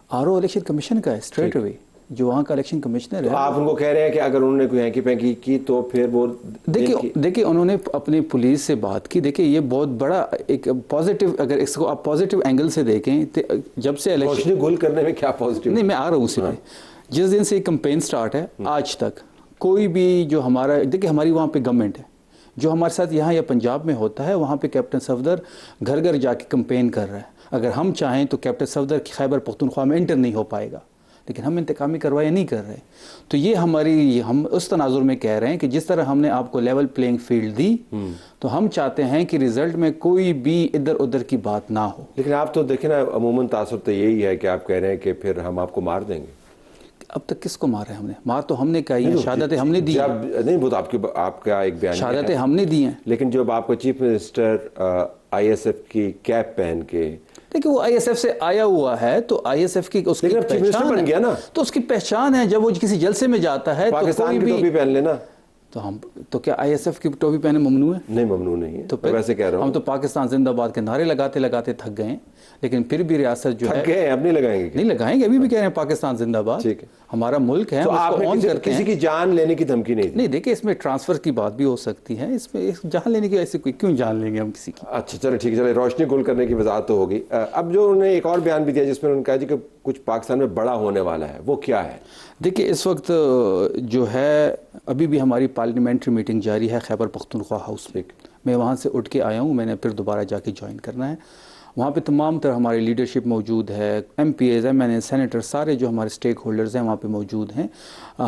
آر او الیکشن کمیشن کا ہے اسٹریٹ اوے, جو وہاں کا الیکشن کمشنر ہے. آپ ان کو کہہ رہے ہیں کہ اگر انہوں نے کوئی ہینکی پینکی کی تو پھر وہ دیکھیں انہوں نے اپنی پولیس سے بات کی. دیکھیں یہ بہت بڑا ایک پازیٹیو, اگر اس کو آپ پازیٹیو اینگل سے دیکھیں, جب سے روشنی گل کرنے میں کیا پازیٹیو؟ نہیں, میں آ رہا ہوں اسی پہ. جس دن سے یہ کمپین سٹارٹ ہے آج تک کوئی بھی جو ہمارا, دیکھیں ہماری وہاں پہ گورنمنٹ ہے, جو ہمارے ساتھ یہاں یا پنجاب میں ہوتا ہے وہاں پہ کیپٹن صفدر گھر گھر جا کے کمپین کر رہا ہے. اگر ہم چاہیں تو کیپٹن صفدر خیبر پختونخوا میں انٹر نہیں ہو پائے گا, لیکن ہم انتقامی کارروائیاں نہیں کر رہے. تو یہ ہم اس تناظر میں کہہ رہے ہیں کہ جس طرح ہم نے آپ کو لیول پلینگ فیلڈ دی, تو ہم چاہتے ہیں کہ ریزلٹ میں کوئی بھی ادھر ادھر کی بات نہ ہو. لیکن آپ تو دیکھیں نا, عموماً تاثر تو یہی ہے کہ آپ کہہ رہے ہیں کہ پھر ہم آپ کو مار دیں گے. اب تک کس کو مارا ہے ہم نے؟ مار تو ہم نے کہی ہے, شہادتیں ہم نے دی ہیں. نہیں, وہ تو آپ کا ایک بیان ہے, شہادتیں ہم نے دی ہیں. لیکن جب آپ کو چیف منسٹر ISF کی کیپ پہن کے, دیکھیں وہ ISF سے آیا ہوا ہے تو ISF کی اس کی پہچان بن گیا نا, تو اس کی پہچان ہے. جب وہ کسی جلسے میں جاتا ہے پاکستان کی ٹوپی پہن لینا, تو کیا ISF کی ٹوپی پہنے ممنوع ہے؟ نہیں, ممنوع نہیں ہے. تو ویسے کہہ رہا ہوں, ہم تو پاکستان زندہ باد کے نعرے لگاتے لگاتے تھک گئے ہیں, لیکن پھر بھی ریاست جو ہے اب نہیں لگائیں گے. نہیں لگائیں گے, ابھی بھی کہہ رہے ہیں پاکستان زندہ باد, ہمارا ملک ہے, کسی کی جان لینے کی دھمکی نہیں. دیکھیں اس میں ٹرانسفر کی بات بھی ہو سکتی ہے, اس میں جان لینے کی ایسی کوئی کیوں جان لیں گے ہم کسی کی. اچھا چلے ٹھیک ہے, چلے روشنی گل کرنے کی وضاحت تو ہوگی. اب جو انہوں نے ایک اور بیان بھی دیا جس میں انہوں نے کہا جی کہ کچھ پاکستان میں بڑا ہونے والا ہے, وہ کیا ہے؟ دیکھیں اس وقت جو ہے ابھی بھی ہماری پارلیمنٹری میٹنگ جاری ہے خیبر پختونخوا ہاؤس میں. میں وہاں سے اٹھ کے آیا ہوں, میں نے پھر دوبارہ جا کے جوائن کرنا ہے. وہاں پہ تمام طرح ہماری لیڈرشپ موجود ہے, MPAs, MNA, سینیٹر, سارے جو ہمارے سٹیک ہولڈرز ہیں وہاں پہ موجود ہیں.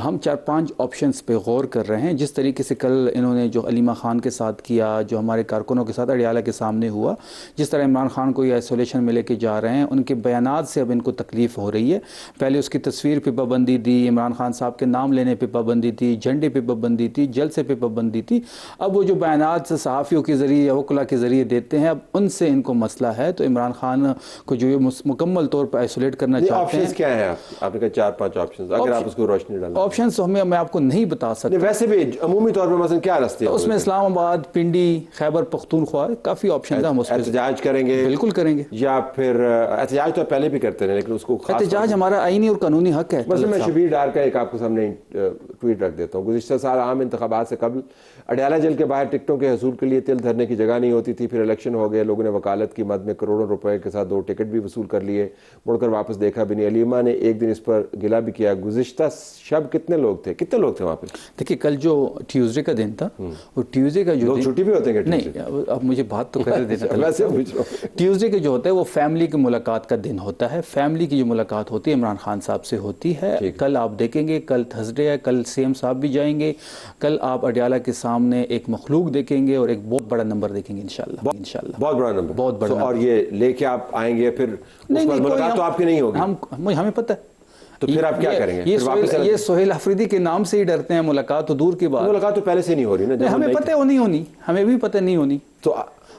ہم 4-5 آپشنز پہ غور کر رہے ہیں. جس طریقے سے کل انہوں نے جو علیمہ خان کے ساتھ کیا, جو ہمارے کارکنوں کے ساتھ اڈیالہ کے سامنے ہوا, جس طرح عمران خان کو یہ آئسولیشن میں لے کے جا رہے ہیں, ان کے بیانات سے اب ان کو تکلیف ہو رہی ہے. پہلے اس کی تصویر پہ پابندی دی, عمران خان صاحب کے نام لینے پہ پابندی تھی, جھنڈے پہ پابندی تھی, جلسے پہ پابندی تھی. اب وہ جو بیانات صحافیوں کے ذریعے یا وکلاء کے ذریعے دیتے ہیں, اب ان سے ان کو مسئلہ ہے. تو عمران خان کو جو مکمل طور پر آئسولیٹ کرنا چاہتے ہیں. آپشنز کیا ہیں؟ آپ نے کہا 4-5 آپشنز, اگر آپ اس کو روشنی ڈالیں. آپشنز تو میں آپ کو نہیں بتا سکتا. ویسے بھی عمومی طور پر مثلا کیا راستے ہیں اس میں؟ اسلام آباد, پنڈی, خیبر پختونخوا, کافی آپشنز ہیں. ہم اس پہ احتجاج کریں گے. بالکل کریں گے. یا پھر احتجاج تو پہلے بھی کرتے رہے, لیکن اس کو احتجاج ہمارا آئینی اور قانونی حق ہے. مثلا میں شبیر ڈار کا ایک آپ کے سامنے ٹویٹ رکھ دیتا ہوں. گزشتہ سال عام انتخابات سے قبل اڈیالہ جیل کے باہر ٹکٹوں کے حصول کے لیے تل دھرنے کی جگہ نہیں ہوتی تھی. پھر الیکشن ہو گئے, لوگوں نے وکالت کی مد میں کروڑوں روپے کے ساتھ 2 ٹکٹ بھی وصول کر لیے, مڑ کر واپس دیکھا بھی نہیں. علیمہ نے ایک دن اس پر گلہ بھی کیا. گزشتہ شب کتنے لوگ تھے وہاں پہ؟ دیکھیے کل جو ٹیوزڈے کا دن تھا, وہ ٹیوزڈے کا جو چھٹی بھی ہوتے ہیں نہیں, اب مجھے بات تو کر دینا. ٹیوزڈے کا جو ہوتا ہے وہ فیملی کی ملاقات کا دن ہوتا ہے. فیملی کی جو ملاقات ہوتی ہے عمران خان صاحب سے ہوتی ہے. کل آپ دیکھیں گے, کل تھرسڈے ہے, کل CM صاحب بھی جائیں گے. کل آپ اڈیالہ کے سامنے ایک مخلوق دیکھیں گے اور ایک بہت بڑا نمبر دیکھیں گے انشاءاللہ. بہت بڑا نمبر, بہت بڑا. اور یہ لے کے آپ آئیں گے, پھر ملاقات تو آپ کی نہیں ہوگی. ہمیں پتہ ہے. تو پھر آپ کیا کریں گے؟ یہ سہیل افریدی کے نام سے ہی ڈرتے ہیں, ملاقات تو دور کی بات. ملاقات تو پہلے سے نہیں ہو رہی نا. ہمیں پتہ ہے وہ نہیں ہونی, ہمیں بھی پتہ نہیں ہونی. تو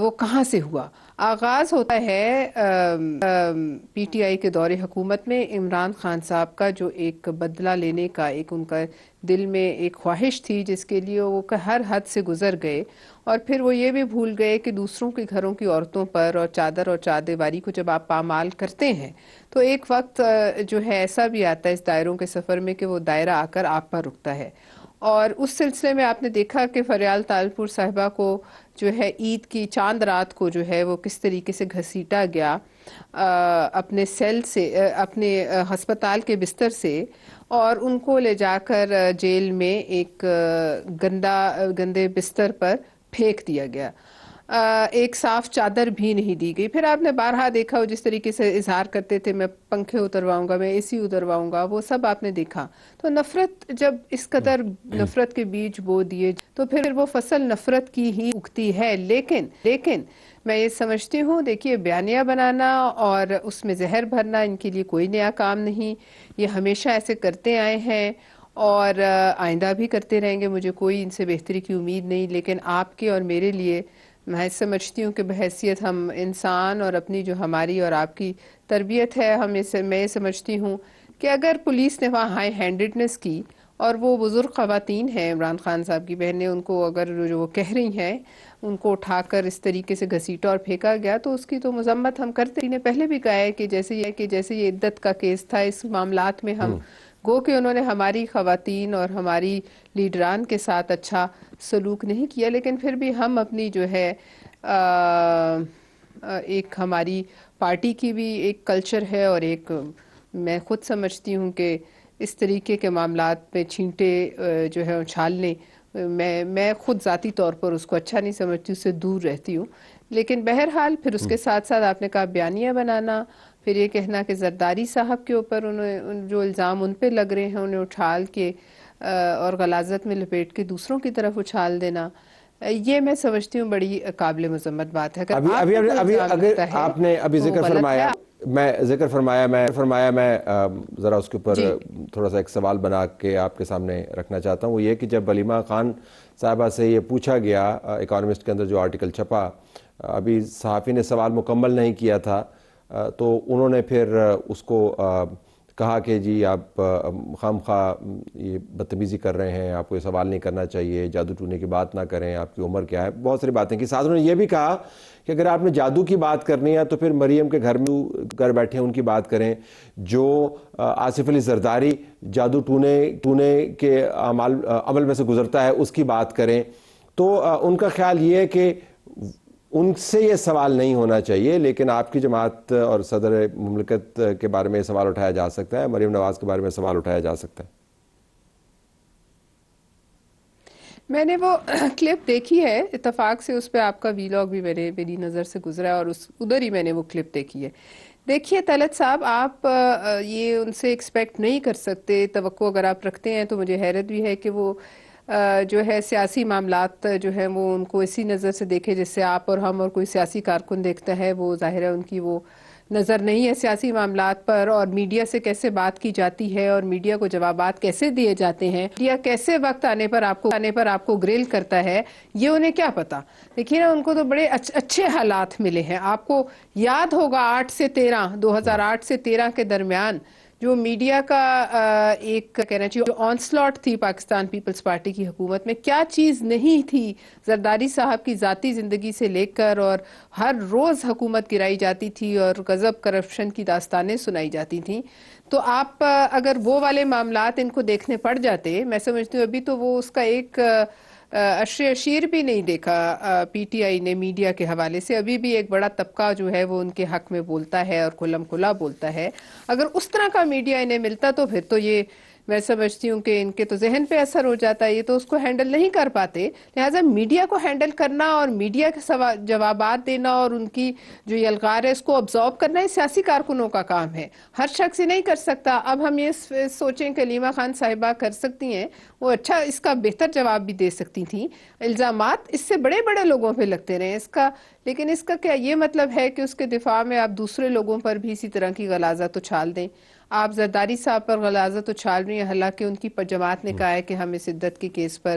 وہ کہاں سے ہوا؟ آغاز ہوتا ہے پی ٹی آئی کے دور حکومت میں عمران خان صاحب کا جو ایک بدلہ لینے کا ایک ان کا دل میں ایک خواہش تھی جس کے لیے وہ ہر حد سے گزر گئے، اور پھر وہ یہ بھی بھول گئے کہ دوسروں کے گھروں کی عورتوں پر اور چادر اور چادیواری کو جب آپ پامال کرتے ہیں تو ایک وقت جو ہے ایسا بھی آتا ہے اس دائروں کے سفر میں کہ وہ دائرہ آ کر آپ پر رکتا ہے۔ اور اس سلسلے میں آپ نے دیکھا کہ فریال تالپور صاحبہ کو جو ہے عید کی چاند رات کو جو ہے وہ کس طریقے سے گھسیٹا گیا اپنے سیل سے، اپنے ہسپتال کے بستر سے، اور ان کو لے جا کر جیل میں ایک گندے بستر پر پھینک دیا گیا، ایک صاف چادر بھی نہیں دی گئی۔ پھر آپ نے بارہا دیکھا وہ جس طریقے سے اظہار کرتے تھے میں پنکھے اترواؤں گا، میں اے سی اترواؤں گا، وہ سب آپ نے دیکھا۔ تو نفرت، جب اس قدر نفرت کے بیج بو دیے تو پھر وہ فصل نفرت کی ہی اگتی ہے۔ لیکن میں یہ سمجھتی ہوں، دیکھیے بیانیہ بنانا اور اس میں زہر بھرنا ان کے لیے کوئی نیا کام نہیں، یہ ہمیشہ ایسے کرتے آئے ہیں اور آئندہ بھی کرتے رہیں گے، مجھے کوئی ان سے بہتری کی امید نہیں۔ لیکن آپ کے اور میرے لیے میں سمجھتی ہوں کہ بحیثیت ہم انسان اور اپنی جو ہماری اور آپ کی تربیت ہے، میں سمجھتی ہوں کہ اگر پولیس نے وہاں ہائی ہینڈڈنس کی اور وہ بزرگ خواتین ہیں عمران خان صاحب کی بہنیں، ان کو اگر جو وہ کہہ رہی ہیں ان کو اٹھا کر اس طریقے سے گھسیٹا اور پھینکا گیا تو اس کی تو مذمت ہم کرتے ہیں۔ پہلے بھی کہا ہے کہ جیسے یہ عدت کا کیس تھا، اس معاملات میں ہم گو کہ انہوں نے ہماری خواتین اور ہماری لیڈران کے ساتھ اچھا سلوک نہیں کیا، لیکن پھر بھی ہم اپنی جو ہے ایک ہماری پارٹی کی بھی ایک کلچر ہے، اور ایک میں خود سمجھتی ہوں کہ اس طریقے کے معاملات پہ چھینٹے جو ہے اچھالنے، میں خود ذاتی طور پر اس کو اچھا نہیں سمجھتی، اس سے دور رہتی ہوں۔ لیکن بہرحال پھر اس کے ساتھ ساتھ آپ نے کہا بیانیہ بنانا، پھر یہ کہنا کہ زرداری صاحب کے اوپر جو الزام ان پہ لگ رہے ہیں انہیں اچھال کے اور غلاظت میں لپیٹ کے دوسروں کی طرف اچھال دینا، یہ میں سمجھتی ہوں بڑی قابل مذمت بات ہے۔ ابھی اگر آپ نے ابھی ذکر فرمایا میں ذرا اس کے اوپر تھوڑا سا ایک سوال بنا کے آپ کے سامنے رکھنا چاہتا ہوں، وہ یہ کہ جب علیمہ خان صاحبہ سے یہ پوچھا گیا اکانومسٹ کے اندر جو آرٹیکل چھپا، ابھی صحافی نے سوال مکمل نہیں کیا تھا تو انہوں نے پھر اس کو کہا کہ جی آپ خام خواہ یہ بدتمیزی کر رہے ہیں، آپ کو یہ سوال نہیں کرنا چاہیے، جادو ٹونے کی بات نہ کریں، آپ کی عمر کیا ہے، بہت ساری باتیں کی۔ ساتھ انہوں نے یہ بھی کہا کہ اگر آپ نے جادو کی بات کرنی ہے تو پھر مریم کے گھر بیٹھے ان کی بات کریں، جو آصف علی زرداری جادو ٹونے کے عمل میں سے گزرتا ہے اس کی بات کریں۔ تو ان کا خیال یہ ہے کہ ان سے یہ سوال نہیں ہونا چاہیے، لیکن آپ کی جماعت اور صدر مملکت کے بارے میں یہ سوال اٹھایا جا سکتا ہے، مریم نواز کے بارے میں سوال اٹھایا جا سکتا ہے۔ میں نے وہ کلپ دیکھی ہے، اتفاق سے اس پہ آپ کا ویلاگ بھی میری نظر سے گزرا اور ادھر ہی میں نے وہ کلپ دیکھی ہے۔ دیکھیے طلعت صاحب، آپ یہ ان سے ایکسپیکٹ نہیں کر سکتے، توقع اگر آپ رکھتے ہیں تو مجھے حیرت بھی ہے کہ وہ جو ہے سیاسی معاملات جو ہیں وہ ان کو اسی نظر سے دیکھے جس سے آپ اور ہم اور کوئی سیاسی کارکن دیکھتا ہے۔ وہ ظاہر ہے ان کی وہ نظر نہیں ہے سیاسی معاملات پر، اور میڈیا سے کیسے بات کی جاتی ہے اور میڈیا کو جوابات کیسے دیے جاتے ہیں، میڈیا کیسے وقت آنے پر آپ کو گریل کرتا ہے، یہ انہیں کیا پتا۔ دیکھیے نا، ان کو تو بڑے اچھے حالات ملے ہیں۔ آپ کو یاد ہوگا 2008 سے 13 کے درمیان جو میڈیا کا ایک کہنا چاہیے جو آنسلاٹ تھی پاکستان پیپلز پارٹی کی حکومت میں، کیا چیز نہیں تھی زرداری صاحب کی ذاتی زندگی سے لے کر، اور ہر روز حکومت گرائی جاتی تھی اور غضب کرپشن کی داستانیں سنائی جاتی تھیں۔ تو آپ اگر وہ والے معاملات ان کو دیکھنے پڑ جاتے، میں سمجھتی ہوں ابھی تو وہ اس کا ایک اشیر بھی نہیں دیکھا پی ٹی آئی نے میڈیا کے حوالے سے۔ ابھی بھی ایک بڑا طبقہ جو ہے وہ ان کے حق میں بولتا ہے اور کھلم کھلا بولتا ہے۔ اگر اس طرح کا میڈیا انہیں ملتا تو پھر تو یہ میں سمجھتی ہوں کہ ان کے تو ذہن پہ اثر ہو جاتا ہے، یہ تو اس کو ہینڈل نہیں کر پاتے۔ لہٰذا میڈیا کو ہینڈل کرنا اور میڈیا کے جوابات دینا اور ان کی جو یہ الغار ہے اس کو ابزارب کرنا، یہ سیاسی کارکنوں کا کام ہے، ہر شخص یہ نہیں کر سکتا۔ اب ہم یہ سوچیں کہ علیمہ خان صاحبہ کر سکتی ہیں، وہ اچھا اس کا بہتر جواب بھی دے سکتی تھیں۔ الزامات اس سے بڑے بڑے لوگوں پہ لگتے رہے لیکن اس کا کیا یہ مطلب ہے کہ اس کے دفاع میں آپ دوسرے لوگوں پر بھی اسی طرح کی غلاظت اچھال دیں؟ آپ زرداری صاحب پر غلاظت اچھال رہی ہیں، حالانکہ ان کی جماعت نے کہا ہے کہ ہم اس عدت کے کیس پر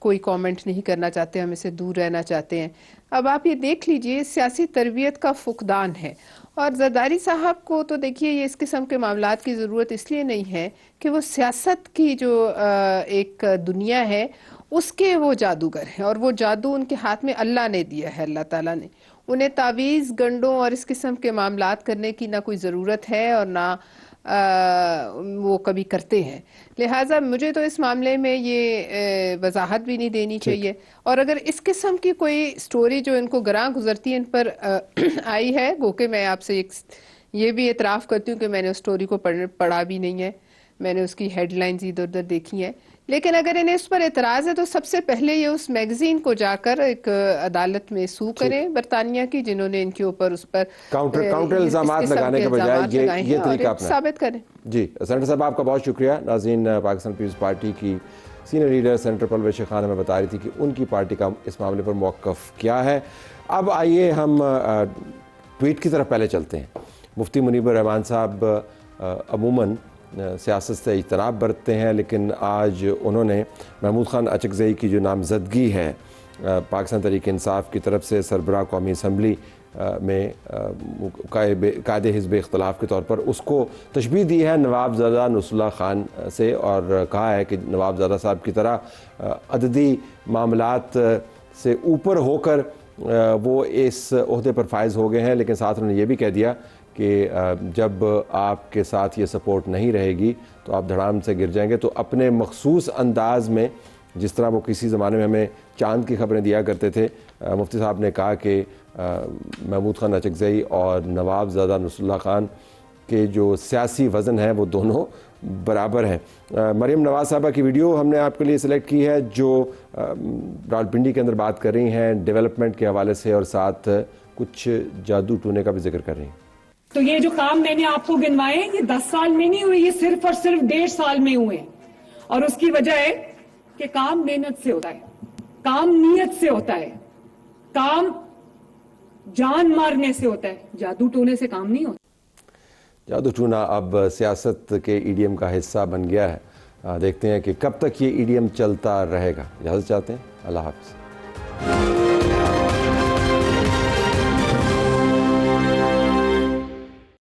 کوئی کامنٹ نہیں کرنا چاہتے, ہم اسے دور رہنا چاہتے ہیں. اب آپ یہ دیکھ لیجئے سیاسی تربیت کا فقدان ہے. اور زرداری صاحب کو تو دیکھیے یہ اس قسم کے معاملات کی ضرورت اس لیے نہیں ہے کہ وہ سیاست کی جو ایک دنیا ہے اس کے وہ جادوگر ہیں, اور وہ جادو ان کے ہاتھ میں اللہ نے دیا ہے, اللہ تعالیٰ نے. انہیں تعویذ گنڈوں اور اس قسم کے معاملات کرنے کی نہ کوئی ضرورت ہے اور نہ وہ کبھی کرتے ہیں. لہٰذا مجھے تو اس معاملے میں یہ وضاحت بھی نہیں دینی چاہیے. اور اگر اس قسم کی کوئی سٹوری جو ان کو گراں گزرتی ان پر آئی ہے, گو کہ میں آپ سے یہ بھی اعتراف کرتی ہوں کہ میں نے اس سٹوری کو پڑھا بھی نہیں ہے, میں نے اس کی ہیڈ لائنز ادھر ادھر دیکھی ہیں, لیکن اگر انہیں اس پر اعتراض ہے تو سب سے پہلے یہ اس میگزین کو جا کر ایک عدالت میں سو کریں برطانیہ کی, جنہوں نے ان کے اوپر اس پر کاؤنٹر الزامات لگانے کے بجائے یہ طریقہ اپنا ثابت کریں. جی سینیٹر صاحب آپ کا بہت شکریہ. ناظرین, پاکستان پیپلز پارٹی کی senior leader senator Parvez Khan ہمیں بتا رہی تھی کہ ان کی پارٹی کا اس معاملے پر موقف کیا ہے. اب آئیے ہم ٹویٹ کی طرف پہلے چلتے ہیں. مفتی منیب الرحمان صاحب عموماً سیاست سے اجتناب برتتے ہیں, لیکن آج انہوں نے محمود خان اچکزئی کی جو نامزدگی ہے پاکستان تحریک انصاف کی طرف سے سربراہ قومی اسمبلی میں قائد حزب اختلاف کے طور پر, اس کو تشبیہ دی ہے نوابزادہ نصر اللہ خان سے, اور کہا ہے کہ نوابزادہ صاحب کی طرح عددی معاملات سے اوپر ہو کر وہ اس عہدے پر فائز ہو گئے ہیں. لیکن ساتھ انہوں نے یہ بھی کہہ دیا کہ جب آپ کے ساتھ یہ سپورٹ نہیں رہے گی تو آپ دھڑام سے گر جائیں گے. تو اپنے مخصوص انداز میں, جس طرح وہ کسی زمانے میں ہمیں چاند کی خبریں دیا کرتے تھے, مفتی صاحب نے کہا کہ محمود خان اچکزئی اور نوابزادہ نصر اللہ خان کے جو سیاسی وزن ہے وہ دونوں برابر ہیں. مریم نواز صاحبہ کی ویڈیو ہم نے آپ کے لیے سلیکٹ کی ہے جو راولپنڈی کے اندر بات کر رہی ہیں ڈیولپمنٹ کے حوالے سے, اور ساتھ کچھ جادو ٹونے کا بھی ذکر کر رہی ہیں. تو یہ جو کام میں نے آپ کو گنوائے یہ 10 سال میں نہیں ہوئے, یہ صرف اور صرف 1.5 سال میں ہوئے, اور اس کی وجہ ہے کہ کام محنت سے ہوتا ہے, کام نیت سے ہوتا ہے, کام جان مارنے سے ہوتا ہے, جادو ٹونے سے کام نہیں ہوتا. جادو ٹونا اب سیاست کے ایڈیم کا حصہ بن گیا ہے. دیکھتے ہیں کہ کب تک یہ ایڈیم چلتا رہے گا. اجازت چاہتے ہیں, اللہ حافظ.